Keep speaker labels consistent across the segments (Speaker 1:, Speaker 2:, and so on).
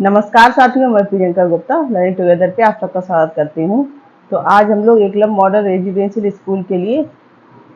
Speaker 1: नमस्कार साथियों, मैं प्रियंका गुप्ता लर्निंग टुगेदर पे आप सबका स्वागत करती हूँ। तो आज हम लोग एकलव्य मॉडल रेजिडेंशियल स्कूल के लिए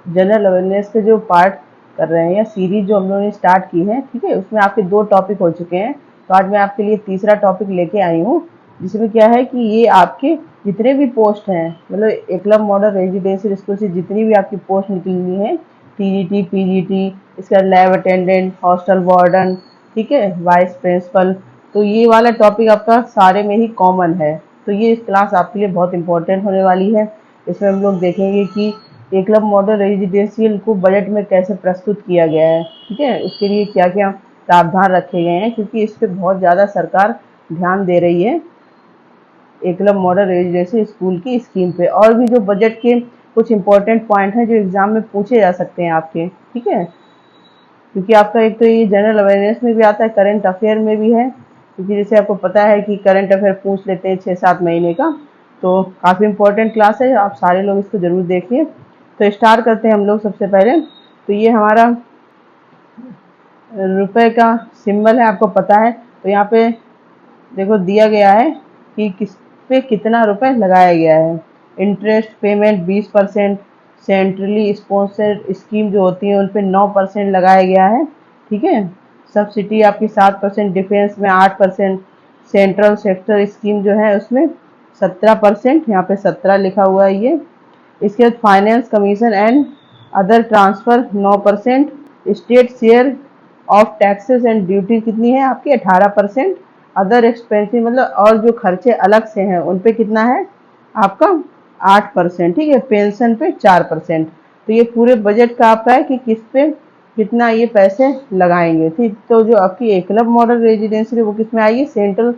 Speaker 1: जनरल अवेयरनेस के जो पार्ट कर रहे हैं या सीरीज जो हम लोगों ने स्टार्ट की है, ठीक है, उसमें आपके 2 टॉपिक हो चुके हैं। तो आज मैं आपके लिए तीसरा टॉपिक लेके आई हूँ, जिसमें क्या है कि ये आपके जितने भी पोस्ट हैं, मतलब एकलव्य मॉडल रेजिडेंशियल स्कूल से जितनी भी आपकी पोस्ट निकली है, टीजीटी, पीजीटी, इसका लैब अटेंडेंट, हॉस्टल वार्डन, ठीक है, वाइस प्रिंसिपल, तो ये वाला टॉपिक आपका सारे में ही कॉमन है। तो ये क्लास आपके लिए बहुत इंपॉर्टेंट होने वाली है। इसमें हम लोग देखेंगे कि एकलव्य मॉडल रेजिडेंशियल को बजट में कैसे प्रस्तुत किया गया है, ठीक है, उसके लिए क्या क्या प्रावधान रखे गए हैं, क्योंकि इस पर बहुत ज़्यादा सरकार ध्यान दे रही है एकलव्य मॉडल रेजिडेंशियल स्कूल की स्कीम पे। और भी जो बजट के कुछ इंपॉर्टेंट पॉइंट हैं जो एग्जाम में पूछे जा सकते हैं आपके, ठीक है, क्योंकि आपका एक तो ये जनरल अवेयरनेस में भी आता है, करंट अफेयर में भी है, क्योंकि जैसे आपको पता है कि करंट अफेयर पूछ लेते हैं 6-7 महीने का, तो काफ़ी इंपॉर्टेंट क्लास है, आप सारे लोग इसको ज़रूर देखिए। तो स्टार्ट करते हैं हम लोग सबसे पहले। तो ये हमारा रुपए का सिंबल है, आपको पता है। तो यहाँ पे देखो दिया गया है कि किस पे कितना रुपए लगाया गया है। Interest payment 20%, centrally sponsored scheme जो होती है उन पे 9% लगाया गया है, ठीक है। सब्सिडी आपकी 7%, डिफेंस में 8%, सेंट्रल सेक्टर स्कीम जो है उसमें 17%, यहाँ पे 17 लिखा हुआ है ये। इसके बाद finance commission and other transfer 9%, state share of taxes and duty कितनी है आपकी 18%, अदर एक्सपेंसिव मतलब और जो खर्चे अलग से हैं उन पे कितना है आपका 8%, ठीक है। पेंशन पे 4%। तो ये पूरे बजट का आपका है कि किस पे कितना ये पैसे लगाएंगे, ठीक। तो जो आपकी एकलव्य मॉडल रेजिडेंशियल वो किस में आएगी, सेंट्रल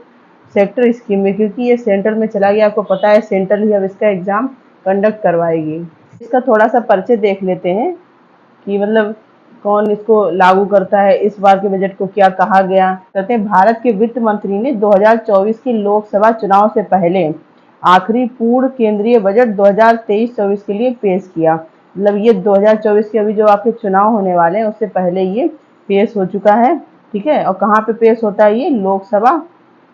Speaker 1: सेक्टर स्कीम में, क्योंकि ये सेंट्रल में चला गया, आपको पता है सेंट्रल ही अब इसका एग्जाम कंडक्ट करवाएगी। इसका थोड़ा सा परिचय देख लेते हैं कि मतलब कौन इसको लागू करता है, इस बार के बजट को क्या कहा गया। कहते हैं भारत के वित्त मंत्री ने 2024 की लोकसभा चुनाव से पहले आखिरी पूर्ण केंद्रीय बजट 2023-24 के लिए पेश किया। मतलब ये 2024 के अभी जो आपके चुनाव होने वाले हैं उससे पहले ये पेश हो चुका है, ठीक है। और कहाँ पे पेश होता है ये, लोकसभा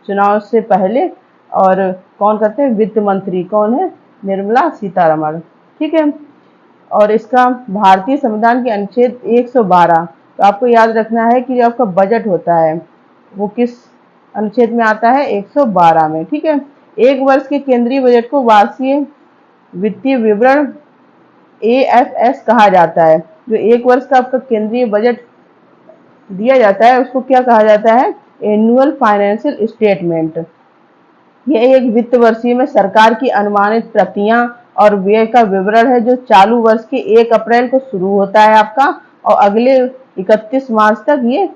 Speaker 1: चुनाव से पहले। और कौन करते हैं, वित्त मंत्री कौन है, निर्मला सीतारमण, ठीक है। और इसका भारतीय संविधान के अनुच्छेद 112, तो आपको याद रखना है कि जो आपका बजट होता है वो किस अनुच्छेद में आता है, 112 में, ठीक है। एक वर्ष के केंद्रीय बजट को वार्षिक वित्तीय विवरण AFS कहा जाता है। जो एक वर्ष का आपका केंद्रीय बजट दिया जाता है उसको क्या कहा जाता है, एनुअल फाइनेंशियल स्टेटमेंट। यह एक वित्त वर्षीय में सरकार की अनुमानित प्रतियां और व्यय का विवरण है जो चालू वर्ष के 1 अप्रैल को शुरू होता है आपका और अगले 31 मार्च तक ये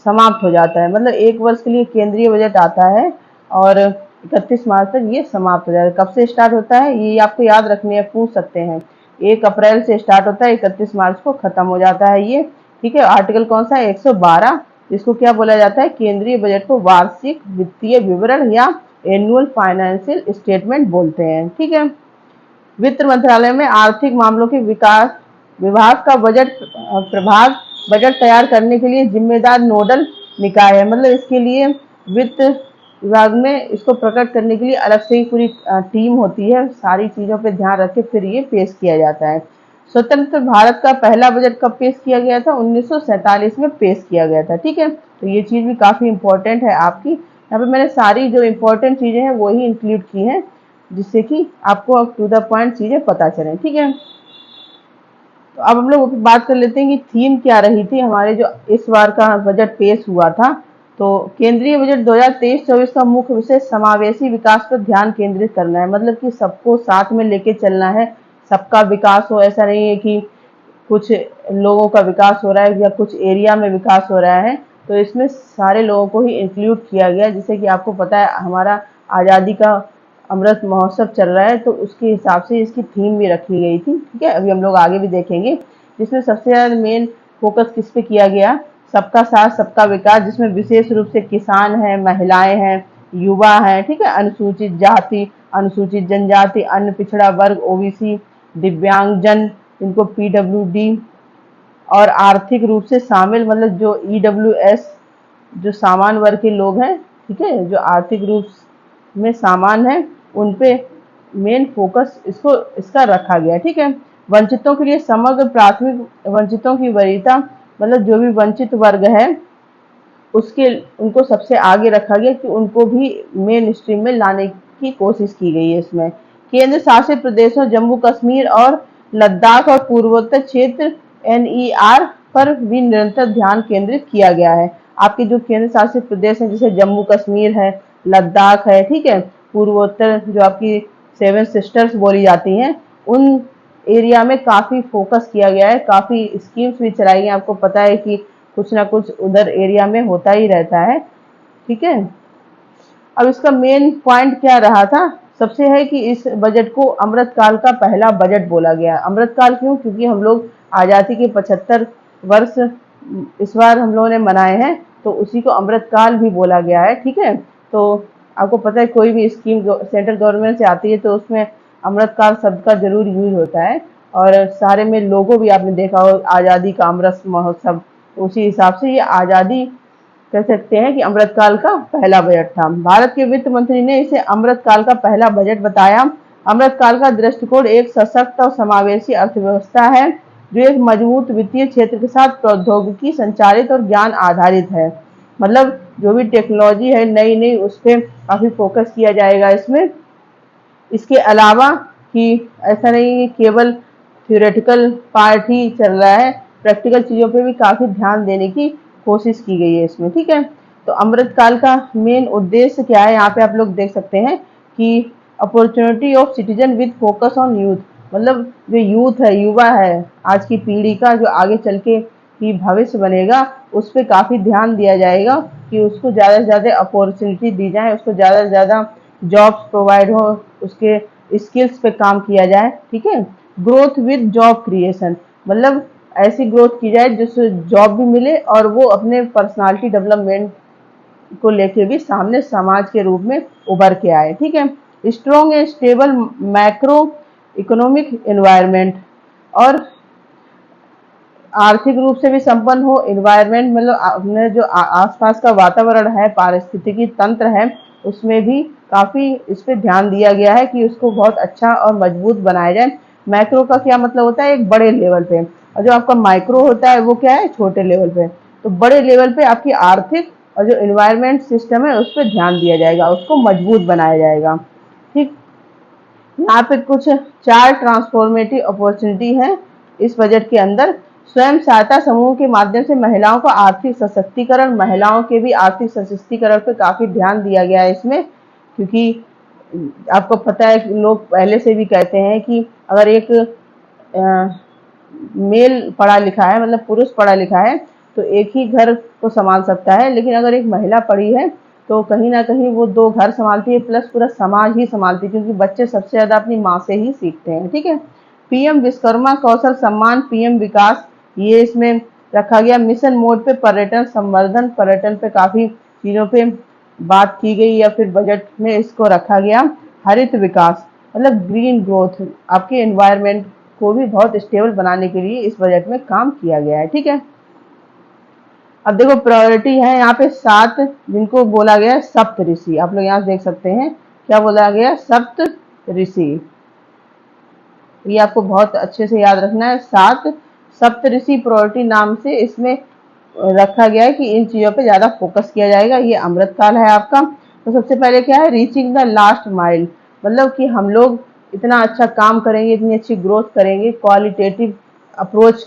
Speaker 1: समाप्त हो जाता है। मतलब एक वर्ष के लिए केंद्रीय बजट आता है और 31 मार्च तक ये समाप्त हो जाता है। कब से स्टार्ट होता है ये आपको याद रखने है, पूछ सकते हैं। 1 अप्रैल से स्टार्ट होता है, 31 मार्च को खत्म हो जाता है ये, ठीक है। आर्टिकल कौन सा है, 112। इसको क्या बोला जाता है, केंद्रीय बजट को वार्षिक वित्तीय विवरण या एनुअल फाइनेंशियल स्टेटमेंट बोलते हैं, ठीक है। वित्त मंत्रालय में आर्थिक मामलों के विकास विभाग का बजट प्रभाग बजट तैयार करने के लिए जिम्मेदार नोडल निकाय है। मतलब इसके लिए वित्त विभाग में इसको प्रकट करने के लिए अलग से ही पूरी टीम होती है, सारी चीजों पे ध्यान रख के फिर ये पेश किया जाता है। स्वतंत्र भारत का पहला बजट कब पेश किया गया था, 1947 में पेश किया गया था, ठीक है। तो ये चीज भी काफी इंपॉर्टेंट है आपकी। यहाँ पे मैंने सारी जो इम्पोर्टेंट चीजें हैं वही इंक्लूड की हैं, जिससे कि आपको टू द पॉइंट चीजें पता चलें, ठीक है। तो अब हम लोग बात कर लेते हैं कि थीम क्या रही थी हमारे जो इस बार का बजट पेश हुआ था। तो केंद्रीय बजट 2023-24 का मुख्य विषय समावेशी विकास पर ध्यान केंद्रित करना है। मतलब कि सबको साथ में लेके चलना है, सबका विकास हो। ऐसा नहीं है कि कुछ लोगों का विकास हो रहा है या कुछ एरिया में विकास हो रहा है, तो इसमें सारे लोगों को ही इंक्लूड किया गया। जैसे कि आपको पता है हमारा आज़ादी का अमृत महोत्सव चल रहा है, तो उसके हिसाब से इसकी थीम भी रखी गई थी, ठीक है। अभी हम लोग आगे भी देखेंगे, जिसमें सबसे ज़्यादा मेन फोकस किस पे किया गया, सबका साथ सबका विकास, जिसमें विशेष रूप से किसान हैं, महिलाएं हैं, युवा हैं, ठीक है, अनुसूचित जाति, अनुसूचित जनजाति, अन्य पिछड़ा वर्ग OBC, दिव्यांगजन इनको PWD, और आर्थिक रूप से शामिल मतलब जो EWS जो सामान्य वर्ग के लोग हैं, ठीक है, जो आर्थिक रूप में सामान है उन पे मेन फोकस इसका रखा गया है। ठीक है, वंचितों के लिए समग्र प्राथमिक वंचितों की वरीयता, मतलब जो भी वंचित वर्ग है उसके उनको सबसे आगे रखा गया कि उनको भी मेन स्ट्रीम में लाने की कोशिश की गई है। इसमें केंद्र शासित प्रदेशों जम्मू कश्मीर और लद्दाख और पूर्वोत्तर क्षेत्र NER पर भी निरंतर ध्यान केंद्रित किया गया है। आपके जो केंद्र शासित प्रदेश हैं जैसे जम्मू कश्मीर है, लद्दाख है, ठीक है, पूर्वोत्तर जो आपकी 7 सिस्टर्स बोली जाती हैं, उन एरिया में काफ़ी फोकस किया गया है, काफ़ी स्कीम्स भी चलाई गई। आपको पता है कि कुछ ना कुछ उधर एरिया में होता ही रहता है। ठीक है, अब इसका मेन पॉइंट क्या रहा था, सबसे है कि इस बजट को अमृतकाल का पहला बजट बोला गया। अमृतकाल क्यों? क्योंकि हम लोग आज़ादी के 75 वर्ष इस बार हम लोगों ने मनाए हैं, तो उसी को अमृतकाल भी बोला गया है। ठीक है, तो आपको पता है कोई भी स्कीम सेंट्रल गवर्नमेंट से आती है तो उसमें अमृतकाल शब्द का जरूर यूज होता है, और सारे में लोगो भी आपने देखा हो, आज़ादी का अमृत महोत्सव, उसी हिसाब से ये आज़ादी कह सकते हैं कि अमृतकाल का पहला बजट था। भारत के वित्त मंत्री ने इसे अमृतकाल का पहला बजट बताया। अमृतकाल का दृष्टिकोण एक सशक्त और समावेशी अर्थव्यवस्था है जो एक मजबूत वित्तीय क्षेत्र के साथ प्रौद्योगिकी संचालित और ज्ञान आधारित है। मतलब जो भी टेक्नोलॉजी है नई नई उस पर काफी फोकस किया जाएगा इसमें। इसके अलावा कि ऐसा नहीं है केवल थ्योरेटिकल पार्ट ही चल रहा है, प्रैक्टिकल चीज़ों पे भी काफ़ी ध्यान देने की कोशिश की गई है इसमें। ठीक है, तो अमृतकाल का मेन उद्देश्य क्या है, यहाँ पे आप लोग देख सकते हैं कि opportunity of citizen with focus on youth, मतलब जो यूथ है, युवा है, आज की पीढ़ी का जो आगे चल के ही भविष्य बनेगा, उस पर काफ़ी ध्यान दिया जाएगा कि उसको ज़्यादा से ज़्यादा अपॉर्चुनिटी दी जाए, उसको ज़्यादा से ज़्यादा जॉब्स प्रोवाइड हो, उसके स्किल्स पे काम किया जाए। ठीक है, ग्रोथ विद जॉब क्रिएशन, मतलब ऐसी ग्रोथ की जाए जिससे जॉब भी मिले और वो अपने पर्सनालिटी डेवलपमेंट को लेके भी सामने समाज के रूप में उभर के आए। ठीक है, strong and stable macro economic environment, और आर्थिक रूप से भी संपन्न हो। एनवायरनमेंट मतलब अपने जो आसपास का वातावरण है, पारिस्थितिकी तंत्र है, उसमें भी काफी इस पे ध्यान दिया गया है कि उसको बहुत अच्छा और मजबूत बनाया जाए। मैक्रो का क्या मतलब होता है, एक बड़े लेवल पे, और जो आपका माइक्रो होता है वो क्या है, छोटे लेवल पे। तो बड़े लेवल पे आपकी आर्थिक और जो एनवायरनमेंट सिस्टम है उस पर ध्यान दिया जाएगा, उसको मजबूत बनाया जाएगा। ठीक, यहाँ पे कुछ 4 ट्रांसफॉर्मेटिव अपॉर्चुनिटी है इस बजट के अंदर। स्वयं सहायता समूह के माध्यम से महिलाओं का आर्थिक सशक्तिकरण, महिलाओं के भी आर्थिक सशक्तिकरण पे काफी ध्यान दिया गया है इसमें, क्योंकि आपको पता है कि लोग पहले से भी कहते हैं कि अगर एक मेल पढ़ा लिखा है, मतलब पुरुष पढ़ा लिखा है, तो एक ही घर को संभाल सकता है, लेकिन अगर एक महिला पढ़ी है तो कहीं ना कहीं वो 2 घर संभालती है प्लस पूरा समाज ही संभालती है, क्योंकि बच्चे सबसे ज्यादा अपनी माँ से ही सीखते हैं। ठीक है, PM विश्वकर्मा कौशल सम्मान, PM विकास, ये इसमें रखा गया। मिशन मोड पे पर्यटन संवर्धन, पर्यटन पे काफी चीजों पे बात की गई या फिर बजट में इसको रखा गया। हरित विकास मतलब ग्रीन ग्रोथ, आपके एनवायरनमेंट को भी बहुत स्टेबल बनाने के लिए इस बजट में काम किया गया है। ठीक है, अब देखो प्रायोरिटी है यहाँ पे 7, जिनको बोला गया है सप्त ऋषि। आप लोग यहाँ देख सकते हैं क्या बोला गया, सप्त ऋषि। ये आपको बहुत अच्छे से याद रखना है। 7 सप्त ऋषि प्रायोरिटी नाम से इसमें रखा गया है कि इन चीजों पे ज्यादा फोकस किया जाएगा। ये अमृतकाल है आपका। तो सबसे पहले क्या है, रीचिंग द लास्ट माइल, मतलब कि हम लोग इतना अच्छा काम करेंगे, इतनी अच्छी ग्रोथ करेंगे, क्वालिटेटिव अप्रोच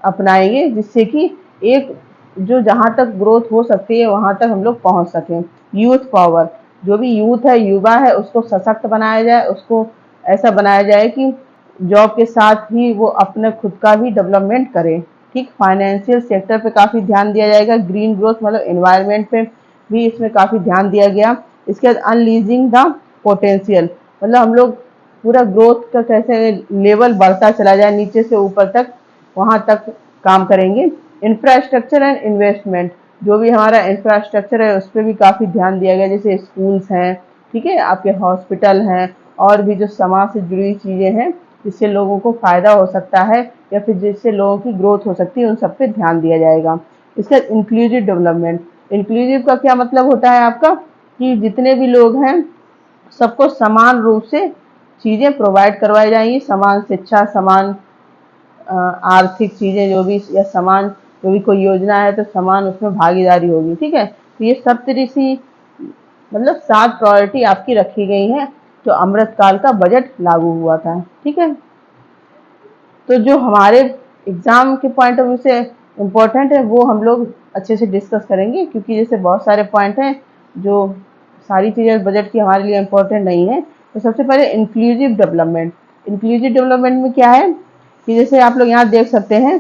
Speaker 1: अपनाएंगे, जिससे कि एक जो जहाँ तक ग्रोथ हो सकती है वहां तक हम लोग पहुंच सकें। यूथ पावर, जो भी यूथ है, युवा है, उसको सशक्त बनाया जाए, उसको ऐसा बनाया जाए कि जॉब के साथ ही वो अपने खुद का भी डेवलपमेंट करे। ठीक, फाइनेंशियल सेक्टर पे काफी ध्यान दिया जाएगा। ग्रीन ग्रोथ मतलब एनवायरनमेंट पे भी इसमें काफी ध्यान दिया गया। इसके बाद अनलीजिंग द पोटेंशियल, मतलब हम लोग पूरा ग्रोथ का कैसे लेवल बढ़ता चला जाए नीचे से ऊपर तक, वहां तक काम करेंगे। इंफ्रास्ट्रक्चर एंड इन्वेस्टमेंट, जो भी हमारा इंफ्रास्ट्रक्चर है उस पर भी काफी ध्यान दिया गया, जैसे स्कूल्स हैं, ठीक है, आपके हॉस्पिटल हैं, और भी जो समाज से जुड़ी चीजें हैं जिससे लोगों को फायदा हो सकता है या फिर जिससे लोगों की ग्रोथ हो सकती है, उन सब पे ध्यान दिया जाएगा। इसका इंक्लूसिव डेवलपमेंट, इंक्लूसिव का क्या मतलब होता है आपका, कि जितने भी लोग हैं सबको समान रूप से चीज़ें प्रोवाइड करवाई जाएंगी, समान शिक्षा, समान आर्थिक चीज़ें जो भी, या समान जो भी कोई योजना है तो समान उसमें भागीदारी होगी। ठीक है, तो ये सप्तऋषि मतलब 7 प्रायोरिटी आपकी रखी गई हैं जो अमृतकाल का बजट लागू हुआ था। ठीक है, तो जो हमारे एग्जाम के पॉइंट ऑफ व्यू से इम्पोर्टेंट है वो हम लोग अच्छे से डिस्कस करेंगे, क्योंकि जैसे बहुत सारे पॉइंट हैं जो सारी चीज़ें बजट की हमारे लिए इम्पोर्टेंट नहीं है। तो सबसे पहले इंक्लूसिव डेवलपमेंट। इंक्लूसिव डेवलपमेंट में क्या है कि जैसे आप लोग यहाँ देख सकते हैं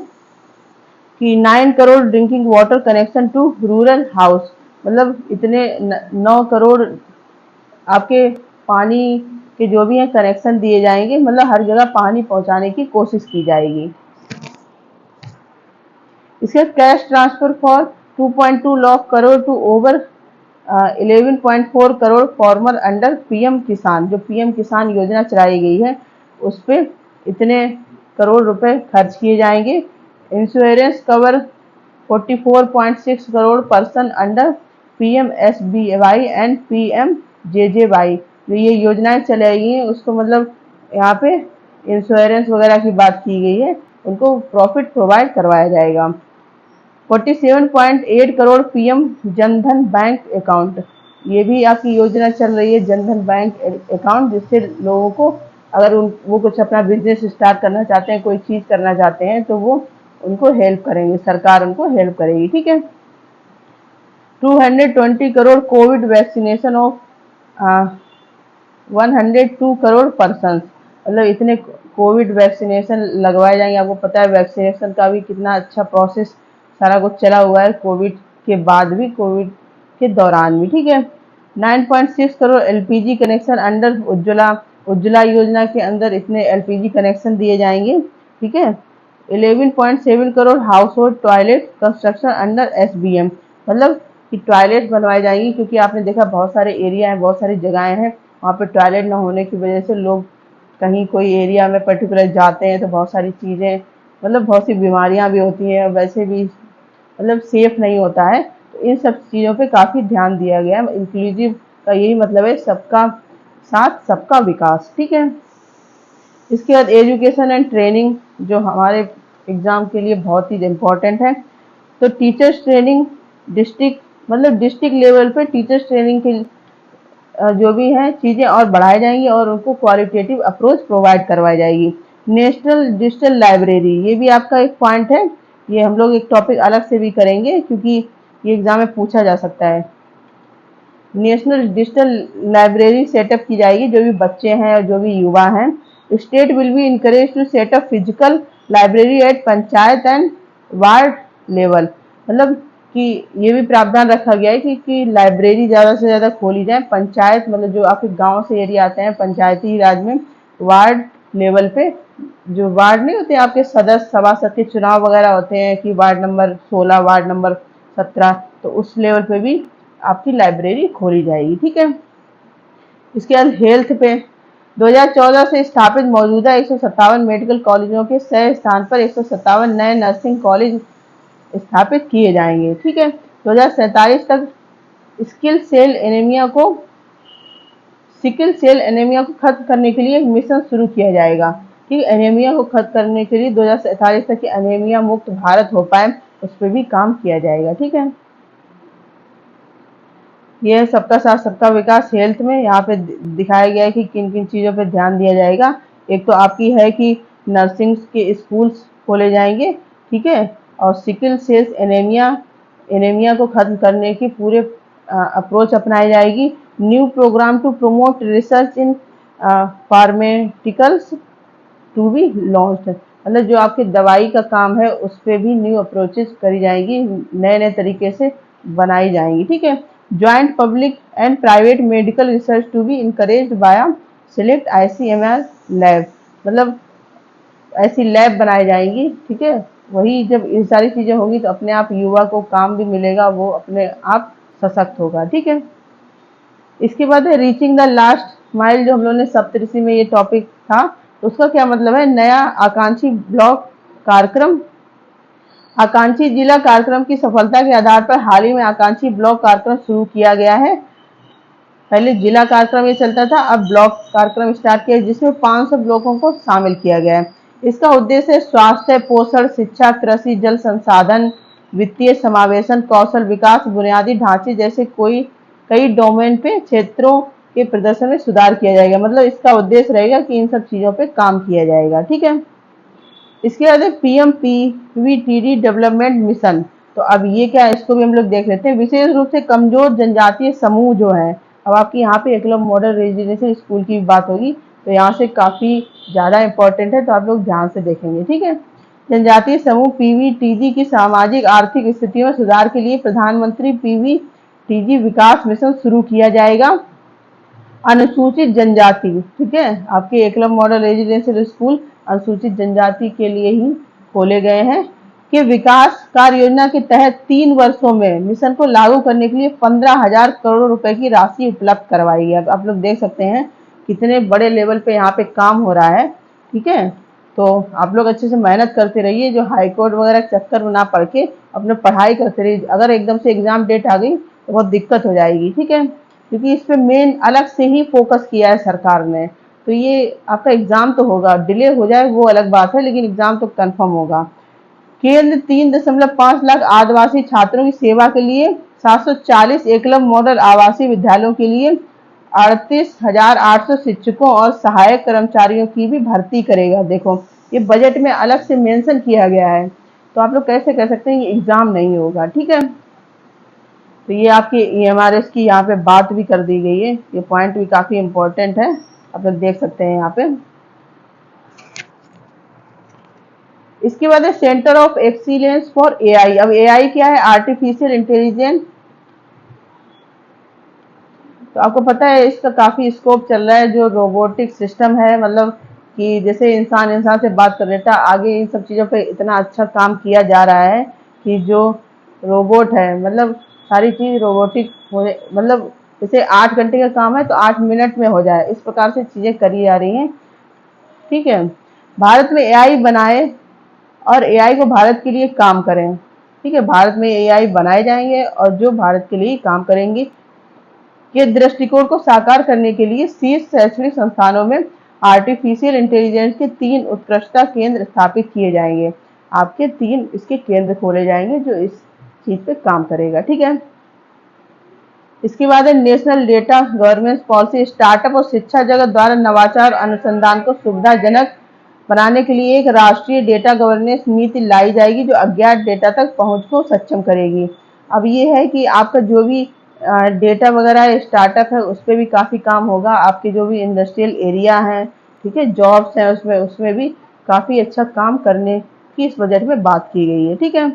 Speaker 1: कि 9 crore drinking water connection to rural house, मतलब इतने 9 करोड़ आपके पानी के जो भी हैं कनेक्शन दिए जाएंगे, मतलब हर जगह पानी पहुंचाने की कोशिश की जाएगी। इसके cash transfer for 2.2 lakh crore to over 11.4 crore farmer under PM Kisan. जो पीएम किसान योजना चलाई गई है उस पर इतने करोड़ रुपए खर्च किए जाएंगे। Insurance cover 44.6 crore person under PMSBY and PMJJY। जो ये योजनाएं चलाई गई हैं उसको मतलब यहाँ पे इंश्योरेंस वगैरह की बात की गई है, उनको प्रॉफिट प्रोवाइड करवाया जाएगा। 47.8 crore PM Jan Dhan bank account, ये भी आपकी योजना चल रही है, जनधन बैंक अकाउंट, जिससे लोगों को अगर वो कुछ अपना बिजनेस स्टार्ट करना चाहते हैं, कोई चीज़ करना चाहते हैं तो वो उनको हेल्प करेंगे, सरकार उनको हेल्प करेगी। ठीक है, 220 crore Covid vaccination of 102 crore person, मतलब इतने कोविड वैक्सीनेशन लगवाए जाएंगे। आपको पता है वैक्सीनेशन का भी कितना अच्छा प्रोसेस सारा कुछ चला हुआ है, कोविड के बाद भी, कोविड के दौरान भी। ठीक है, 9.6 crore LPG connection under Ujjwala योजना के अंदर इतने एलपीजी कनेक्शन दिए जाएंगे। ठीक है, 11.7 crore house hold toilet construction under SBM, मतलब कि टॉयलेट बनवाई जाएंगी, क्योंकि आपने देखा बहुत सारे एरिया हैं, बहुत सारी जगहें हैं वहाँ पे टॉयलेट ना होने की वजह से लोग कहीं कोई एरिया में पर्टिकुलर जाते हैं तो बहुत सारी चीज़ें, मतलब बहुत सी बीमारियां भी होती हैं, वैसे भी मतलब सेफ नहीं होता है। तो इन सब चीज़ों पे काफ़ी ध्यान दिया गया है। इंक्लूसिव का यही मतलब है सबका साथ सबका विकास। ठीक है, इसके बाद एजुकेशन एंड ट्रेनिंग जो हमारे एग्ज़ाम के लिए बहुत ही इम्पोर्टेंट है। तो टीचर्स ट्रेनिंग डिस्ट्रिक्ट, मतलब डिस्ट्रिक्ट लेवल पे टीचर्स ट्रेनिंग के जो भी हैं चीज़ें और बढ़ाई जाएंगी और उनको क्वालिटेटिव अप्रोच प्रोवाइड करवाई जाएगी। नेशनल डिजिटल लाइब्रेरी, ये भी आपका एक पॉइंट है, ये हम लोग एक टॉपिक अलग से भी करेंगे क्योंकि ये एग्जाम में पूछा जा सकता है। नेशनल डिजिटल लाइब्रेरी सेटअप की जाएगी, जो भी बच्चे हैं और जो भी युवा हैं। State will be encourage to set up physical library at panchayat and ward level, मतलब कि ये भी प्रावधान रखा गया है कि लाइब्रेरी ज़्यादा से ज़्यादा खोली जाए पंचायत, मतलब जो आपके गांव से एरिया आते हैं पंचायती राज में, वार्ड लेवल पे, जो वार्ड नहीं होते आपके सदस्य सभासद के चुनाव वगैरह होते हैं कि वार्ड नंबर 16, वार्ड नंबर 17, तो उस लेवल पे भी आपकी लाइब्रेरी खोली जाएगी। ठीक है, इसके बाद हेल्थ पे 2014 से स्थापित मौजूदा 157 मेडिकल कॉलेजों के 100 स्थान पर 157 नए नर्सिंग कॉलेज स्थापित किए जाएंगे। ठीक है, 2047 तक सिकिल सेल एनीमिया को खत्म करने के लिए एक मिशन शुरू किया जाएगा। ठीक है, एनीमिया को खत्म करने के लिए 2047 तक एनीमिया मुक्त भारत हो पाए उस पर भी काम किया जाएगा। ठीक है, यह सबका साथ सबका विकास हेल्थ में यहाँ पे दिखाया गया है कि किन किन चीज़ों पे ध्यान दिया जाएगा। एक तो आपकी है कि नर्सिंग के स्कूल्स खोले जाएंगे। ठीक है, और सिकल सेल्स एनीमिया को खत्म करने की पूरे अप्रोच अपनाई जाएगी। New programme to promote research in pharmaceuticals to be launched, मतलब जो आपकी दवाई का काम है उस पर भी न्यू अप्रोचेस करी जाएंगी, नए नए तरीके से बनाई जाएंगी। ठीक है, joint public and private medical research to be encouraged by select ICMR lab, मतलब ऐसी लैब बनाई जाएंगी। ठीक है, वही जब ये सारी चीज़ें होंगी तो अपने आप युवा को काम भी मिलेगा, वो अपने आप सशक्त होगा। ठीक है, इसके बाद है रीचिंग द लास्ट माइल, जो हम लोगों ने सप्तऋषि में ये टॉपिक था, तो उसका क्या मतलब है, नया आकांक्षी ब्लॉक कार्यक्रम। आकांक्षी जिला कार्यक्रम की सफलता के आधार पर हाल ही में आकांक्षी ब्लॉक कार्यक्रम शुरू किया गया है। पहले जिला कार्यक्रम ये चलता था, अब ब्लॉक कार्यक्रम स्टार्ट किया जिसमें 500 ब्लॉकों को शामिल किया गया है। इसका उद्देश्य स्वास्थ्य, पोषण, शिक्षा, कृषि, जल संसाधन, वित्तीय समावेशन, कौशल विकास, बुनियादी ढांचे जैसे कई डोमेन पे क्षेत्रों के प्रदर्शन में सुधार किया जाएगा। मतलब इसका उद्देश्य रहेगा कि इन सब चीजों पे काम किया जाएगा। ठीक है, इसके बाद है पीएमपीवीटीडी डेवलपमेंट मिशन। तो अब ये क्या है, इसको भी हम लोग देख लेते हैं। विशेष रूप से कमजोर जनजातीय समूह जो है, अब आपकी यहाँ पे एकलव्य मॉडल रेजिडेंशियल स्कूल की बात होगी, तो यहाँ से काफी ज्यादा इंपॉर्टेंट है, तो आप लोग ध्यान से देखेंगे। ठीक है, जनजातीय समूह पीवीटीजी की सामाजिक आर्थिक स्थिति में सुधार के लिए प्रधानमंत्री पीवीटीजी विकास मिशन शुरू किया जाएगा। अनुसूचित जनजाति, ठीक है, आपके एकलव्य मॉडल रेजिडेंशियल स्कूल अनुसूचित जनजाति के लिए ही खोले गए हैं कि विकास कार्य योजना के तहत 3 वर्षों में मिशन को लागू करने के लिए 15,000 करोड़ रुपए की राशि उपलब्ध करवाई गई। आप लोग देख सकते हैं कितने बड़े लेवल पे यहाँ पे काम हो रहा है। ठीक है, तो आप लोग अच्छे से मेहनत करते रहिए, जो हाई कोर्ट वगैरह चक्कर में ना पड़ के अपने पढ़ाई करते रहिए। अगर एकदम से एग्जाम डेट आ गई तो बहुत दिक्कत हो जाएगी। ठीक है, क्योंकि इस पे मेन अलग से ही फोकस किया है सरकार ने, तो ये आपका एग्जाम तो होगा, डिले हो जाए वो अलग बात है, लेकिन एग्जाम तो कंफर्म होगा। केंद्र 3.5 लाख आदिवासी छात्रों की सेवा के लिए 740 एकलव्य मॉडल आवासीय विद्यालयों के लिए 38,800 शिक्षकों और सहायक कर्मचारियों की भी भर्ती करेगा। देखो, ये बजट में अलग से मेंशन किया गया है, तो आप लोग कैसे कह सकते हैं ये एग्जाम नहीं होगा। ठीक है, तो ये आपकी ईएमआरएस की यहाँ पे बात भी कर दी गई है, ये पॉइंट भी काफी इंपॉर्टेंट है, आप लोग देख सकते हैं यहाँ पे। इसके बाद है centre of excellence for AI. अब एआई क्या है, आर्टिफिशियल इंटेलिजेंस। तो आपको पता है इसका काफी स्कोप चल रहा है, जो रोबोटिक सिस्टम है, मतलब कि जैसे इंसान इंसान से बात कर लेता, आगे इन सब चीजों पे इतना अच्छा काम किया जा रहा है कि जो रोबोट है, मतलब सारी चीज रोबोटिक होने, मतलब जैसे 8 घंटे का काम है तो 8 मिनट में हो जाए, इस प्रकार से चीजें करी जा रही हैं। ठीक है, भारत में एआई बनाए और एआई को भारत के लिए काम करें। ठीक है, भारत में एआई बनाए जाएंगे और जो भारत के लिए काम करेंगे। ये दृष्टिकोण को साकार करने के लिए शीर्ष शैक्षणिक संस्थानों में आर्टिफिशियल इंटेलिजेंस के 3 उत्कृष्टता केंद्र स्थापित किए जाएंगे। आपके 3 इसके केंद्र खोले जाएंगे जो इस चीज पे काम करेगा। ठीक है, इसके बाद है national data governance policy. Startup और शिक्षा जगत द्वारा नवाचार अनुसंधान को सुविधाजनक बनाने के लिए एक राष्ट्रीय डेटा गवर्नेंस नीति लाई जाएगी जो अज्ञात डेटा तक पहुंच को सक्षम करेगी। अब ये है कि आपका जो भी डेटा वगैरह स्टार्टअप है उस पर भी काफ़ी काम होगा, आपके जो भी इंडस्ट्रियल एरिया हैं, ठीक है, जॉब्स हैं, उसमें उसमें भी काफ़ी अच्छा काम करने की इस बजट में बात की गई है। ठीक है,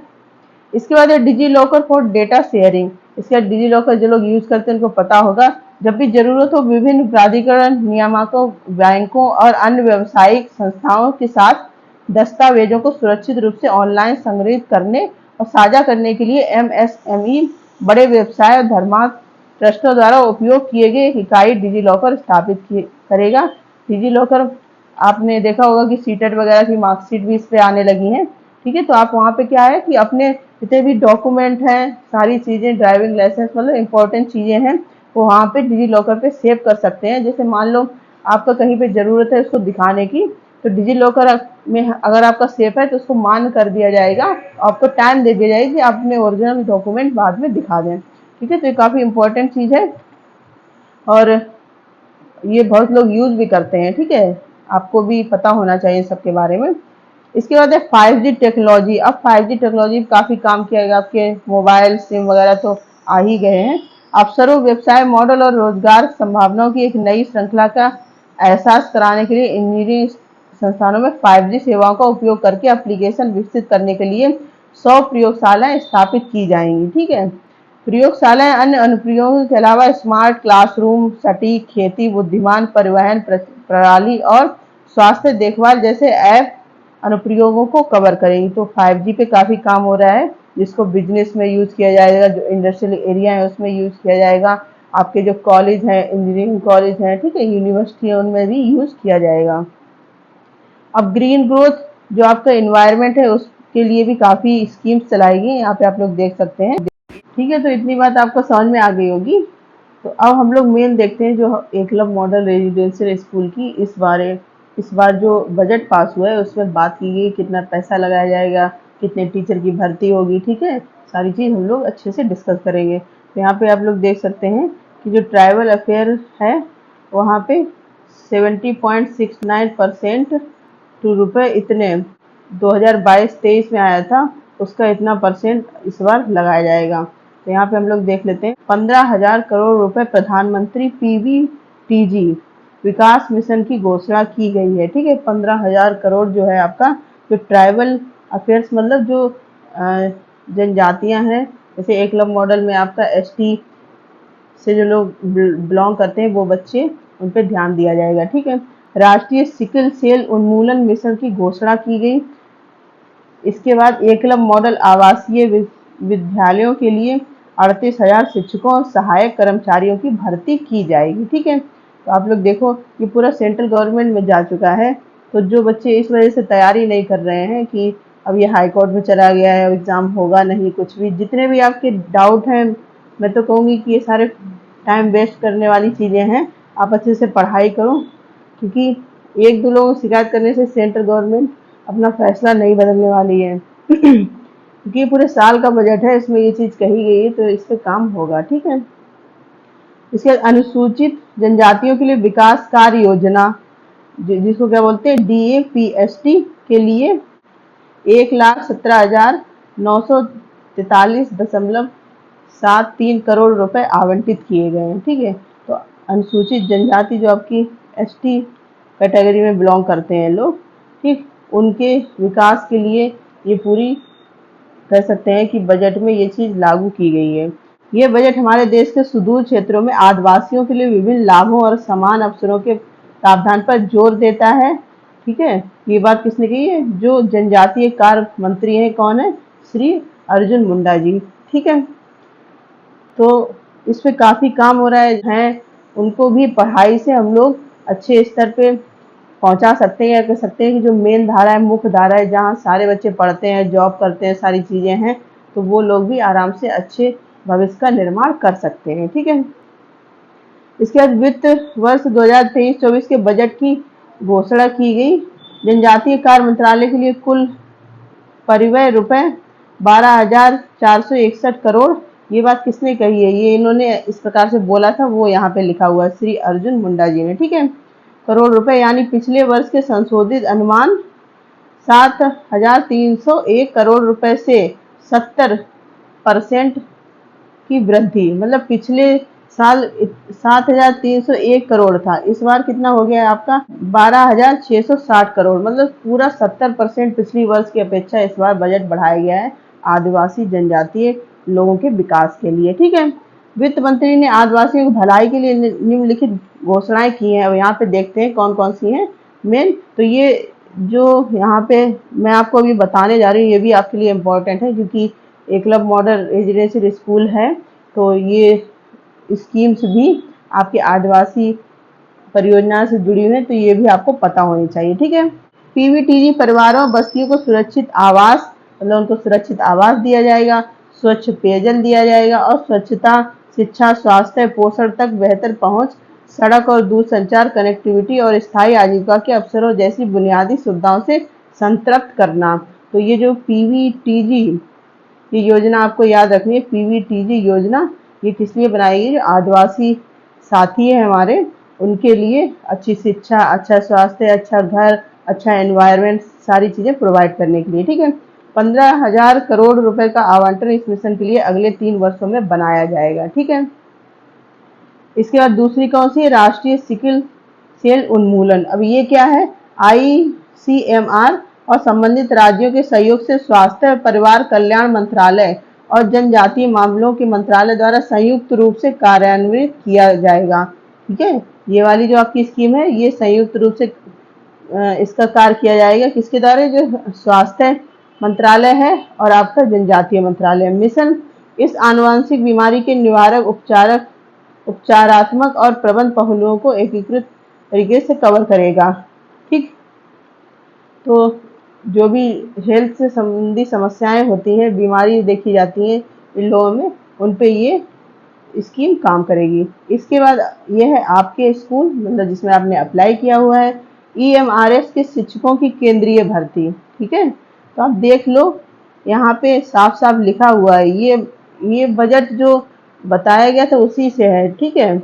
Speaker 1: इसके बाद है digi locker for data sharing. इसका डिजी लॉकर जो लोग यूज करते हैं उनको पता होगा, जब भी जरूरत हो विभिन्न प्राधिकरण, नियामकों, बैंकों और अन्य व्यावसायिक संस्थाओं के साथ दस्तावेजों को सुरक्षित रूप से ऑनलाइन संग्रहित करने और साझा करने के लिए एमएसएमई, बड़े व्यवसाय और धर्मार्थ ट्रस्टों द्वारा उपयोग किए गए इकाई डिजी लॉकर स्थापित करेगा। डिजी लॉकर आपने देखा होगा कि सीटेट वगैरह की मार्कशीट भी इस पे आने लगी हैं। ठीक है, तो आप वहाँ पे क्या है कि अपने जितने भी डॉक्यूमेंट हैं, सारी चीज़ें, ड्राइविंग लाइसेंस, मतलब इंपॉर्टेंट चीज़ें हैं, वो वहाँ पे डिजी लॉकर पे सेव कर सकते हैं। जैसे मान लो आपका कहीं पे ज़रूरत है उसको दिखाने की, तो डिजी लॉकर में अगर आपका सेफ है तो उसको मान कर दिया जाएगा, आपको टाइम दे दिया जाएगा कि आप अपने ओरिजिनल डॉक्यूमेंट बाद में दिखा दें। ठीक है, तो ये काफ़ी इंपॉर्टेंट चीज़ है और ये बहुत लोग यूज़ भी करते हैं। ठीक है, आपको भी पता होना चाहिए सबके बारे में। इसके बाद है 5G टेक्नोलॉजी। अब 5G टेक्नोलॉजी काफ़ी काम किया गया, आपके मोबाइल सिम वगैरह तो आ ही गए हैं। अवसरों, व्यवसाय मॉडल और रोजगार संभावनाओं की एक नई श्रृंखला का एहसास कराने के लिए इंजीनियरिंग संस्थानों में 5G सेवाओं का उपयोग करके एप्लीकेशन विकसित करने के लिए 100 प्रयोगशालाएं स्थापित की जाएंगी। ठीक है, प्रयोगशालाएं अन्य अनुप्रयोगों के अलावा स्मार्ट क्लासरूम, सटीक खेती, बुद्धिमान परिवहन प्रणाली और स्वास्थ्य देखभाल जैसे ऐप अनुप्रयोगों को कवर करेगी। तो 5G पे काफ़ी काम हो रहा है, जिसको बिजनेस में यूज़ किया जाएगा, जो इंडस्ट्रियल एरिया है उसमें यूज़ किया जाएगा, आपके जो कॉलेज हैं, इंजीनियरिंग कॉलेज हैं, ठीक है, यूनिवर्सिटी है, उनमें भी यूज़ किया जाएगा। अब ग्रीन ग्रोथ, जो आपका इन्वायरमेंट है उसके लिए भी काफ़ी स्कीम्स चलाई गई, यहाँ पे आप लोग देख सकते हैं। ठीक है, तो इतनी बात आपको समझ में आ गई होगी। तो अब हम लोग मेन देखते हैं जो एकलव्य मॉडल रेजिडेंशियल स्कूल की इस बार जो बजट पास हुआ है उसमें बात की गई कितना पैसा लगाया जाएगा, कितने टीचर की भर्ती होगी, ठीक है। सारी चीज़ हम लोग अच्छे से डिस्कस करेंगे। तो यहाँ पे आप लोग देख सकते हैं कि जो ट्राइबल अफेयर है वहाँ पे 70.69% टू रुपये इतने 2022-23 में आया था, उसका इतना परसेंट इस बार लगाया जाएगा। तो यहाँ पे हम लोग देख लेते हैं 15,000 करोड़ रुपए प्रधानमंत्री पीवीटीजी विकास मिशन की घोषणा की गई है, ठीक है। 15,000 करोड़ जो है आपका जो ट्राइबल अफेयर्स मतलब जो जनजातियां हैं, जैसे एकलव्य मॉडल में आपका एसटी से जो लोग बिलोंग करते हैं वो बच्चे, उन पर ध्यान दिया जाएगा, ठीक है। राष्ट्रीय सिकल सेल उन्मूलन मिशन की घोषणा की गई। इसके बाद एकलव्य मॉडल आवासीय विद्यालयों के लिए 38,000 शिक्षकों और सहायक कर्मचारियों की भर्ती की जाएगी, ठीक है। तो आप लोग देखो ये पूरा सेंट्रल गवर्नमेंट में जा चुका है। तो जो बच्चे इस वजह से तैयारी नहीं कर रहे हैं कि अब ये हाई कोर्ट में चला गया है, एग्ज़ाम होगा नहीं, कुछ भी, जितने भी आपके डाउट हैं, मैं तो कहूँगी कि ये सारे टाइम वेस्ट करने वाली चीज़ें हैं। आप अच्छे से पढ़ाई करो, क्योंकि एक दो लोगों को शिकायत करने से सेंट्रल गवर्नमेंट अपना फैसला नहीं बदलने वाली है। क्योंकि पूरे साल का बजट है, इसमें ये चीज़ कही गई है तो इस पे काम होगा, ठीक है। इसके बाद अनुसूचित जनजातियों के लिए विकास कार्य योजना जिसको क्या बोलते हैं DAPST के लिए 1,17,943.73 करोड़ रुपए आवंटित किए गए हैं, ठीक है। तो अनुसूचित जनजाति जो आपकी ST कैटेगरी में बिलोंग करते हैं लोग, ठीक, उनके विकास के लिए ये पूरी कह सकते हैं कि बजट में ये चीज़ लागू की गई है। ये बजट हमारे देश के सुदूर क्षेत्रों में आदिवासियों के लिए विभिन्न लाभों और समान अवसरों के प्रावधान पर जोर देता है, ठीक है। ये बात किसने कही है? जो जनजातीय कार्य मंत्री हैं, कौन है? श्री अर्जुन मुंडा जी, ठीक है। तो इस पे काफ़ी काम हो रहा है, उनको भी पढ़ाई से हम लोग अच्छे स्तर पे पहुंचा सकते हैं, या कह सकते हैं कि जो मेन धारा है, मुख्य धारा है, जहाँ सारे बच्चे पढ़ते हैं, जॉब करते हैं, सारी चीज़ें हैं, तो वो लोग भी आराम से अच्छे भविष्य का निर्माण कर सकते हैं, ठीक है। इसके बाद वित्त वर्ष 2023-24 के बजट की घोषणा की गई। जनजातीय कार्य मंत्रालय के लिए कुल परिव्यय रुपए 12,461 करोड़। ये बात किसने कही है? ये इन्होंने इस प्रकार से बोला था, वो यहाँ पे लिखा हुआ है श्री अर्जुन मुंडा जी ने, ठीक है। करोड़ रुपए, यानी पिछले वर्ष के संशोधित अनुमान 7,301 करोड़ रुपए से 70% की वृद्धि, मतलब पिछले साल 7,301 करोड़ था, इस बार कितना हो गया है आपका 12,660 करोड़, मतलब पूरा 70% पिछली वर्ष की अपेक्षा इस बार बजट बढ़ाया गया है आदिवासी जनजातीय लोगों के विकास के लिए, ठीक है। वित्त मंत्री ने आदिवासियों की भलाई के लिए निम्नलिखित घोषणाएं की हैं। अब यहाँ पे देखते हैं कौन कौन सी हैं मेन। तो ये जो यहाँ पे मैं आपको अभी बताने जा रही हूँ, ये भी आपके लिए इम्पोर्टेंट है, क्योंकि एकलव्य मॉडल रेजिडेंशियल स्कूल है, तो ये स्कीम्स भी आपके आदिवासी परियोजना से जुड़ी हुई है, तो ये भी आपको पता होनी चाहिए, ठीक है। पीवीटीजी परिवारों बस्तियों को सुरक्षित आवास, मतलब उनको सुरक्षित आवास दिया जाएगा, स्वच्छ पेयजल दिया जाएगा, और स्वच्छता, शिक्षा, स्वास्थ्य, पोषण तक बेहतर पहुंच, सड़क और दूरसंचार कनेक्टिविटी और स्थायी आजीविका के अवसरों जैसी बुनियादी सुविधाओं से संतृप्त करना। तो ये जो पीवीटीजी ये योजना आपको याद रखनी है, पीवीटीजी योजना ये किस लिए बनाई गई? जो आदिवासी साथी है हमारे, उनके लिए अच्छी शिक्षा, अच्छा स्वास्थ्य, अच्छा घर, अच्छा एनवायरनमेंट, सारी चीज़ें प्रोवाइड करने के लिए, ठीक है। 15,000 करोड़ रुपए का आवंटन इस मिशन के लिए अगले 3 वर्षों में बनाया जाएगा, ठीक है। इसके बाद दूसरी कौन सी है? राष्ट्रीय सिकल सेल उन्मूलन। अब ये क्या है? ICMR और संबंधित राज्यों के सहयोग से स्वास्थ्य और परिवार कल्याण मंत्रालय और जनजातीय मामलों के मंत्रालय द्वारा संयुक्त रूप से कार्यान्वित किया जाएगा, ठीक है। ये वाली जो आपकी स्कीम है, ये संयुक्त रूप से इसका कार्य किया जाएगा, किसके द्वारा? जो स्वास्थ्य मंत्रालय है और आपका जनजातीय मंत्रालय। मिशन इस आनुवंशिक बीमारी के निवारक, उपचारात्मक और प्रबंध पहलुओं को एकीकृत तरीके से कवर करेगा, ठीक। तो जो भी हेल्थ से संबंधी समस्याएं होती हैं, बीमारी देखी जाती हैं इन लोगों में, उन पे ये स्कीम काम करेगी। इसके बाद ये है आपके स्कूल मतलब जिसमें आपने अप्लाई किया हुआ है EMRS के शिक्षकों की केंद्रीय भर्ती। ठीक है, तो आप देख लो यहाँ पे साफ साफ लिखा हुआ है, ये बजट जो बताया गया था उसी से है। ठीक है,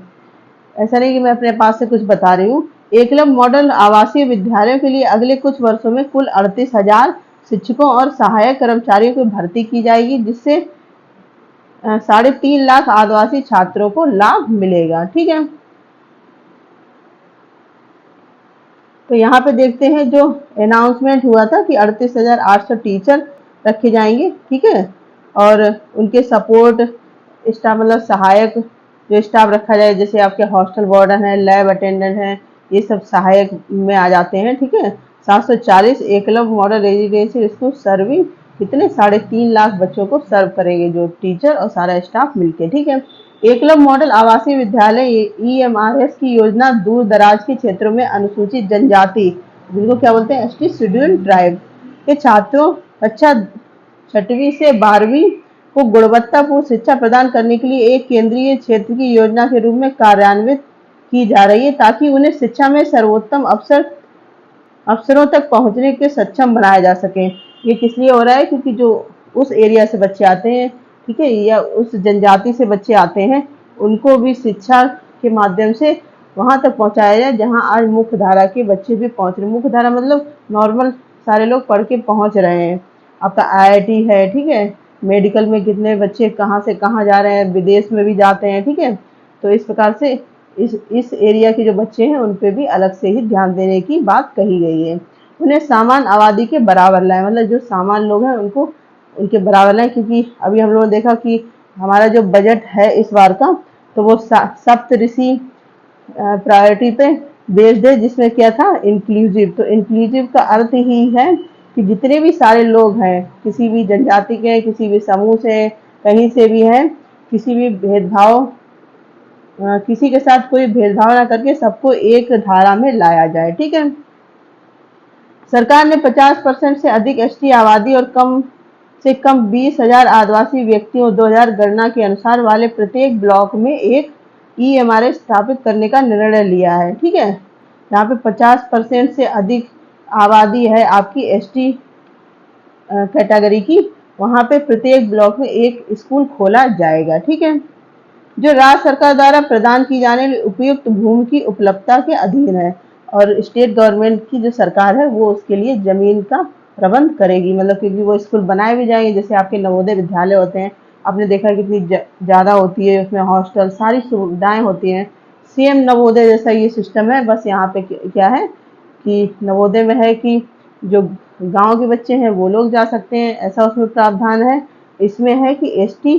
Speaker 1: ऐसा नहीं कि मैं अपने पास से कुछ बता रही हूँ। एकलव्य मॉडल आवासीय विद्यालयों के लिए अगले कुछ वर्षों में कुल 38,000 शिक्षकों और सहायक कर्मचारियों की भर्ती की जाएगी, जिससे 3.5 लाख आदिवासी छात्रों को लाभ मिलेगा। ठीक है, तो यहाँ पे देखते हैं जो अनाउंसमेंट हुआ था कि 38,800 टीचर रखे जाएंगे। ठीक है, और उनके सपोर्ट स्टाफ मतलब सहायक जो स्टाफ रखा जाए, जैसे आपके हॉस्टल वार्डन है, लैब अटेंडेंट है, ये सब सहायक में आ जाते हैं। ठीक है, 740 Eklavya model residential school serving कितने 3.5 लाख बच्चों को सर्व करेंगे, जो टीचर और सारा स्टाफ मिलके। ठीक है, एकलव्य मॉडल आवासीय विद्यालय EMRS की योजना दूर दराज के क्षेत्रों में अनुसूचित जनजाति, जिनको क्या बोलते हैं ST शेड्यूल ट्राइब के छात्रों कक्षा 6वीं से 12वीं को गुणवत्तापूर्ण शिक्षा प्रदान करने के लिए एक केंद्रीय क्षेत्र की योजना के रूप में कार्यान्वित की जा रही है, ताकि उन्हें शिक्षा में सर्वोत्तम अवसरों तक पहुंचने के सक्षम बनाया जा सके। ये किस लिए हो रहा है? क्योंकि जो उस एरिया से बच्चे आते हैं, ठीक है, या उस जनजाति से बच्चे आते हैं, उनको भी शिक्षा के माध्यम से वहां तक पहुंचाया जाए जहां आज मुख्य धारा के बच्चे भी पहुंच रहे। मुख्य धारा मतलब नॉर्मल सारे लोग पढ़ के पहुंच रहे हैं। आपका IIT है, ठीक है, मेडिकल में कितने बच्चे कहाँ से कहाँ जा रहे हैं, विदेश में भी जाते हैं। ठीक है, तो इस प्रकार से इस एरिया के जो बच्चे हैं उन पे भी अलग से ही ध्यान देने की बात कही गई है। उन्हें सामान आबादी के बराबर लाए, मतलब जो सामान लोग हैं उनको उनके बराबर लाए, क्योंकि अभी हम लोगों ने देखा कि हमारा जो बजट है इस बार का, तो वो सप्तऋषि प्रायोरिटी पे बेस्ड है, जिसमें क्या था इंक्लूसिव। तो इंक्लूसिव का अर्थ ही है कि जितने भी सारे लोग हैं, किसी भी जनजाति के, किसी भी समूह से, कहीं से भी है, किसी भी भेदभाव किसी के साथ कोई भेदभाव ना करके सबको एक धारा में लाया जाए। ठीक है, सरकार ने 50% से अधिक ST आबादी और कम से कम 20,000 आदिवासी व्यक्तियों 2000 गणना के अनुसार वाले प्रत्येक ब्लॉक में एक EMRS स्थापित करने का निर्णय लिया है। ठीक है, यहाँ पे 50% से अधिक आबादी है आपकी ST कैटेगरी की, वहां पे प्रत्येक ब्लॉक में एक स्कूल खोला जाएगा। ठीक है, जो राज्य सरकार द्वारा प्रदान की जाने वाली उपयुक्त भूमि की उपलब्धता के अधीन है, और स्टेट गवर्नमेंट की जो सरकार है वो उसके लिए जमीन का प्रबंध करेगी। मतलब क्योंकि वो स्कूल बनाए भी जाएंगे, जैसे आपके नवोदय विद्यालय होते हैं, आपने देखा है कितनी ज़्यादा होती है, उसमें हॉस्टल सारी सुविधाएं होती हैं। सेम नवोदय जैसा ये सिस्टम है, बस यहाँ पे क्या है कि नवोदय में है कि जो गांव के बच्चे हैं वो लोग जा सकते हैं, ऐसा उसमें प्रावधान है। इसमें है कि ST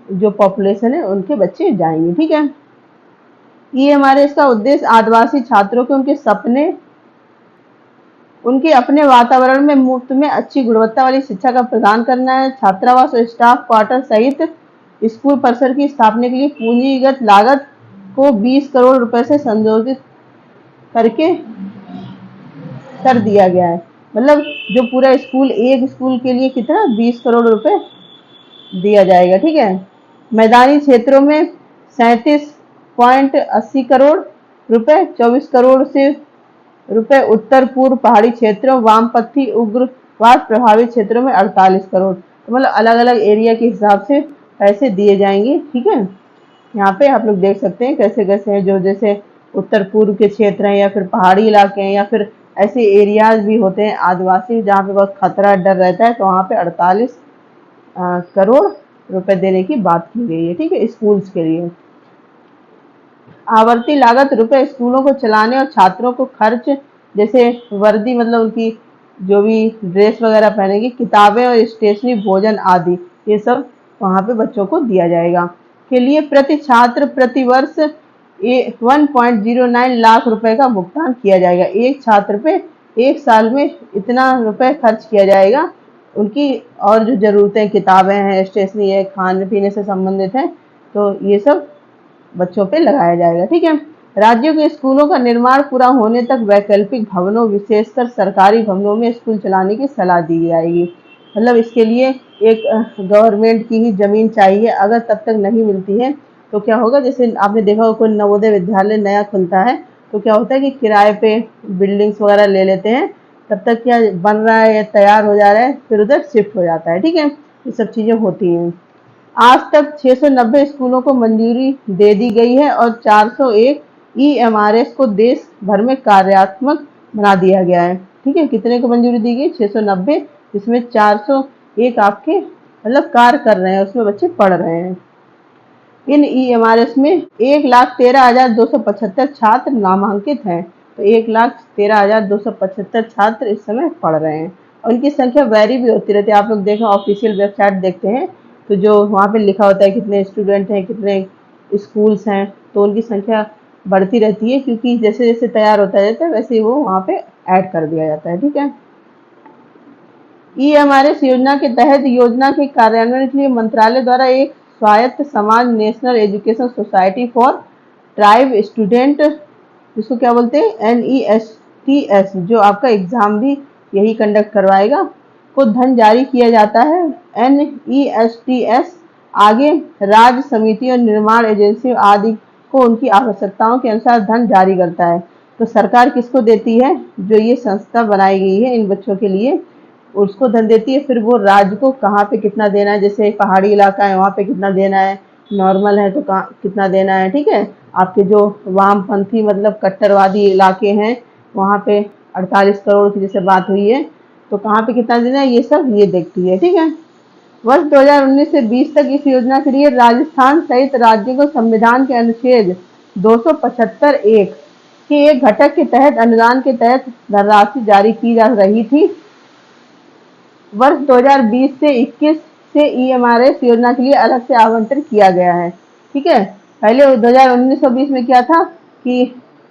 Speaker 1: जो पॉपुलेशन है उनके बच्चे जाएंगे। ठीक है, EMRS का उद्देश्य आदिवासी छात्रों को उनके अपने वातावरण में मुफ्त में अच्छी गुणवत्ता वाली शिक्षा का प्रदान करना है। छात्रावास और स्टाफ क्वार्टर सहित स्कूल परिसर की स्थापना के लिए पूंजीगत लागत को 20 करोड़ रुपए से संशोधित करके कर दिया गया है। मतलब जो पूरा स्कूल, एक स्कूल के लिए कितना 20 करोड़ रुपए दिया जाएगा। ठीक है, मैदानी क्षेत्रों में 37.80 करोड़ रुपए, 24 करोड़ से रुपए उत्तर पूर्व पहाड़ी क्षेत्रों, वामपंथी उग्रवाद प्रभावित क्षेत्रों में 48 करोड़। तो मतलब अलग अलग एरिया के हिसाब से पैसे दिए जाएंगे। ठीक है, यहाँ पे आप लोग देख सकते हैं कैसे कैसे हैं, जो जैसे उत्तर पूर्व के क्षेत्र हैं या फिर पहाड़ी इलाके हैं या फिर ऐसे एरियाज भी होते हैं आदिवासी जहाँ पे बहुत खतरा डर रहता है, तो वहाँ पे 48 करोड़ रुपए देने की बात की गई है। ठीक है, स्कूल्स के लिए आवर्ती लागत रुपए स्कूलों को चलाने और छात्रों को खर्च, जैसे वर्दी मतलब उनकी जो भी ड्रेस वगैरह पहनेंगे, किताबें और स्टेशनरी, भोजन आदि, ये सब वहाँ पे बच्चों को दिया जाएगा। के लिए प्रति छात्र प्रति वर्ष 1.09 लाख रुपए का भुगतान किया जाएगा। एक छात्र पे एक साल में इतना रुपए खर्च किया जाएगा। उनकी और जो जरूरतें, किताबें हैं, स्टेशनरी है, खाने पीने से संबंधित है, तो ये सब बच्चों पे लगाया जाएगा। ठीक है, राज्यों के स्कूलों का निर्माण पूरा होने तक वैकल्पिक भवनों, विशेषकर सरकारी भवनों में स्कूल चलाने की सलाह दी जाएगी। मतलब इसके लिए एक गवर्नमेंट की ही जमीन चाहिए, अगर तब तक नहीं मिलती है तो क्या होगा, जैसे आपने देखा होगा कोई नवोदय विद्यालय नया खुलता है तो क्या होता है कि किराए पे बिल्डिंग्स वगैरह ले लेते हैं, तब तक क्या बन रहा है या तैयार हो जा रहा है, फिर उधर शिफ्ट हो जाता है। ठीक है, ये सब चीज़ें होती हैं। आज तक 690 स्कूलों को मंजूरी दे दी गई है और 401 ईएमआरएस को देश भर में कार्यात्मक बना दिया गया है। ठीक है, कितने को मंजूरी दी गई? 690, जिसमें 401 आपके मतलब कार्य कर रहे हैं, उसमें बच्चे पढ़ रहे हैं। इन ईएमआरएस में 1,13,275 छात्र नामांकित हैं। तो 1,13,275 छात्र इस समय पढ़ रहे हैं और इनकी संख्या वैरी भी होती रहती है। आप लोग देखें, ऑफिशियल वेबसाइट देखते हैं तो जो वहाँ पे लिखा होता है कितने स्टूडेंट हैं, कितने स्कूल्स हैं, तो उनकी संख्या बढ़ती रहती है, क्योंकि जैसे जैसे तैयार होता जाता है वैसे ही वो वहाँ पे ऐड कर दिया जाता है। ठीक है, ईएमआरएस योजना के तहत योजना के कार्यान्वयन के लिए मंत्रालय द्वारा एक स्वायत्त समाज national education society for tribe student, जिसको क्या बोलते हैं NESTS, जो आपका एग्जाम भी यही कंडक्ट करवाएगा, को धन जारी किया जाता है। NESTS आगे राज्य समिति और निर्माण एजेंसी आदि को उनकी आवश्यकताओं के अनुसार धन जारी करता है। तो सरकार किसको देती है? जो ये संस्था बनाई गई है इन बच्चों के लिए, उसको धन देती है। फिर वो राज्य को कहाँ पे कितना देना है, जैसे पहाड़ी इलाका है वहाँ पे कितना देना है, नॉर्मल है तो कहाँ कितना देना है। ठीक है, आपके जो वामपंथी मतलब कट्टरवादी इलाके हैं वहाँ पे 48 करोड़ की जैसे बात हुई है, तो कहाँ पे कितना देना है, ये सब ये देखती है। ठीक है, वर्ष 2019 से 20 तक इस योजना के लिए राजस्थान सहित राज्यों को संविधान के अनुच्छेद 275(1) के एक घटक के तहत अनुदान के तहत धनराशि जारी की जा रही थी। वर्ष 2020 से 21 से ईएमआरएस योजना के लिए अलग से आवंटन किया गया है। ठीक है, पहले 2019-20 में क्या था कि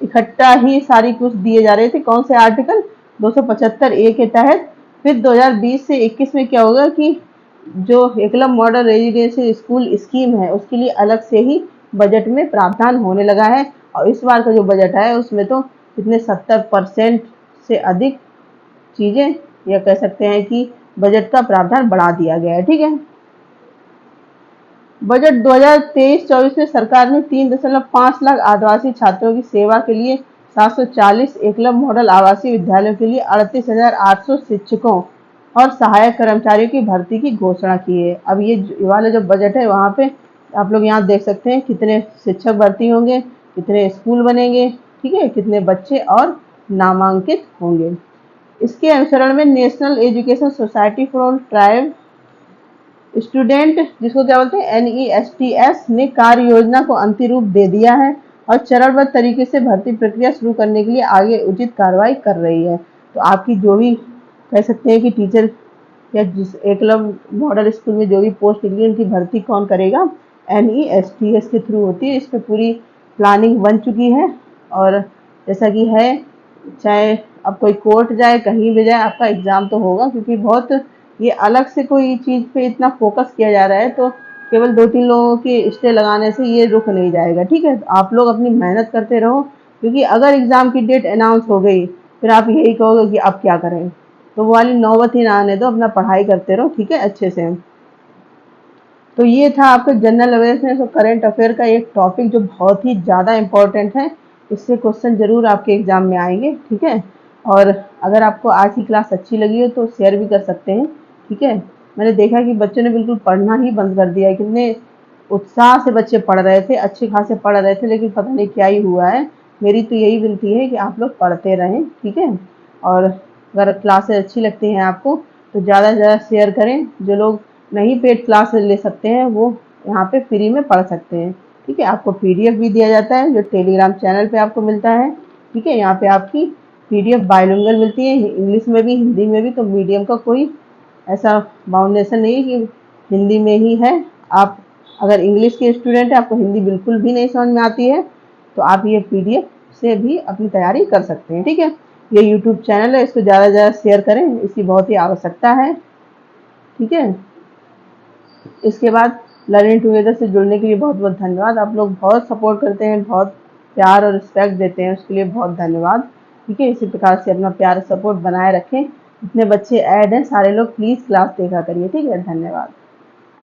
Speaker 1: इकट्ठा ही सारी कुछ दिए जा रहे थे, कौन से आर्टिकल 275(a) के तहत। फिर 2020 से 21 में क्या होगा कि जो Eklavya model residential school scheme है उसके लिए अलग से ही बजट में प्रावधान होने लगा है, और इस बार का जो बजट है उसमें तो कितने 70% से अधिक चीजें, या कह सकते हैं कि बजट का प्रावधान बढ़ा दिया गया है। ठीक है, बजट 2023-24 में सरकार ने 3.5 लाख आदिवासी छात्रों की सेवा के लिए 740 एकलव्य मॉडल आवासीय विद्यालयों के लिए 38,800 शिक्षकों और सहायक कर्मचारियों की भर्ती की घोषणा की है। अब ये वाला जो बजट है वहाँ पे आप लोग यहाँ देख सकते हैं कितने शिक्षक भर्ती होंगे, कितने स्कूल बनेंगे, ठीक है, कितने बच्चे और नामांकित होंगे। इसके अनुसरण में national education society for tribe student, जिसको क्या बोलते हैं NESTS, ने कार्य योजना को अंतिम रूप दे दिया है और चरणबद्ध तरीके से भर्ती प्रक्रिया शुरू करने के लिए आगे उचित कार्रवाई कर रही है। तो आपकी जो भी कह सकते हैं कि टीचर या जिस एकलव्य मॉडल स्कूल में जो भी पोस्ट निकली उनकी भर्ती कौन करेगा? NESTS के थ्रू होती है। इस पर पूरी प्लानिंग बन चुकी है और जैसा कि है, चाहे अब कोई कोर्ट जाए कहीं भी जाए आपका एग्जाम तो होगा, क्योंकि बहुत ये अलग से कोई चीज़ पे इतना फोकस किया जा रहा है, तो केवल 2-3 लोगों के स्टे लगाने से ये रुक नहीं जाएगा। ठीक है, तो आप लोग अपनी मेहनत करते रहो, क्योंकि अगर एग्ज़ाम की डेट अनाउंस हो गई फिर आप यही कहोगे कि अब क्या करें, तो वो वाली नौबत ही ना आने दो, अपना पढ़ाई करते रहो। ठीक है, अच्छे से। तो ये था आपका जनरल अवेयरनेस और करंट अफेयर का एक टॉपिक जो बहुत ही ज़्यादा इम्पोर्टेंट है। इससे क्वेश्चन जरूर आपके एग्जाम में आएंगे। ठीक है, और अगर आपको आज की क्लास अच्छी लगी हो तो शेयर भी कर सकते हैं। ठीक है, मैंने देखा कि बच्चों ने बिल्कुल पढ़ना ही बंद कर दिया है। कितने उत्साह से बच्चे पढ़ रहे थे, अच्छे खासे पढ़ रहे थे, लेकिन पता नहीं क्या ही हुआ है। मेरी तो यही विनती है कि आप लोग पढ़ते रहें। ठीक है, और अगर क्लासेस अच्छी लगती हैं आपको तो ज़्यादा से ज़्यादा शेयर करें। जो लोग नहीं पेड क्लास ले सकते हैं वो यहाँ पे फ्री में पढ़ सकते हैं। ठीक है, आपको PDF भी दिया जाता है जो टेलीग्राम चैनल पे आपको मिलता है। ठीक है, यहाँ पे आपकी PDF बाइलिंगुअल मिलती है, इंग्लिश में भी हिंदी में भी। तो मीडियम का कोई ऐसा बाउंडेशन नहीं है कि हिंदी में ही है। आप अगर इंग्लिश के स्टूडेंट हैं, आपको हिंदी बिल्कुल भी नहीं समझ में आती है, तो आप ये PDF से भी अपनी तैयारी कर सकते हैं। ठीक है, ये YouTube चैनल है, इसको ज़्यादा से ज़्यादा शेयर करें, इसकी बहुत ही आवश्यकता है। ठीक है, इसके बाद लर्निंग टुगेदर से जुड़ने के लिए बहुत बहुत धन्यवाद। आप लोग बहुत सपोर्ट करते हैं, बहुत प्यार और रिस्पेक्ट देते हैं, उसके लिए बहुत धन्यवाद। ठीक है, इसी प्रकार से अपना प्यार सपोर्ट बनाए रखें। जितने बच्चे ऐड हैं सारे लोग प्लीज़ क्लास देखा करिए। ठीक है, धन्यवाद।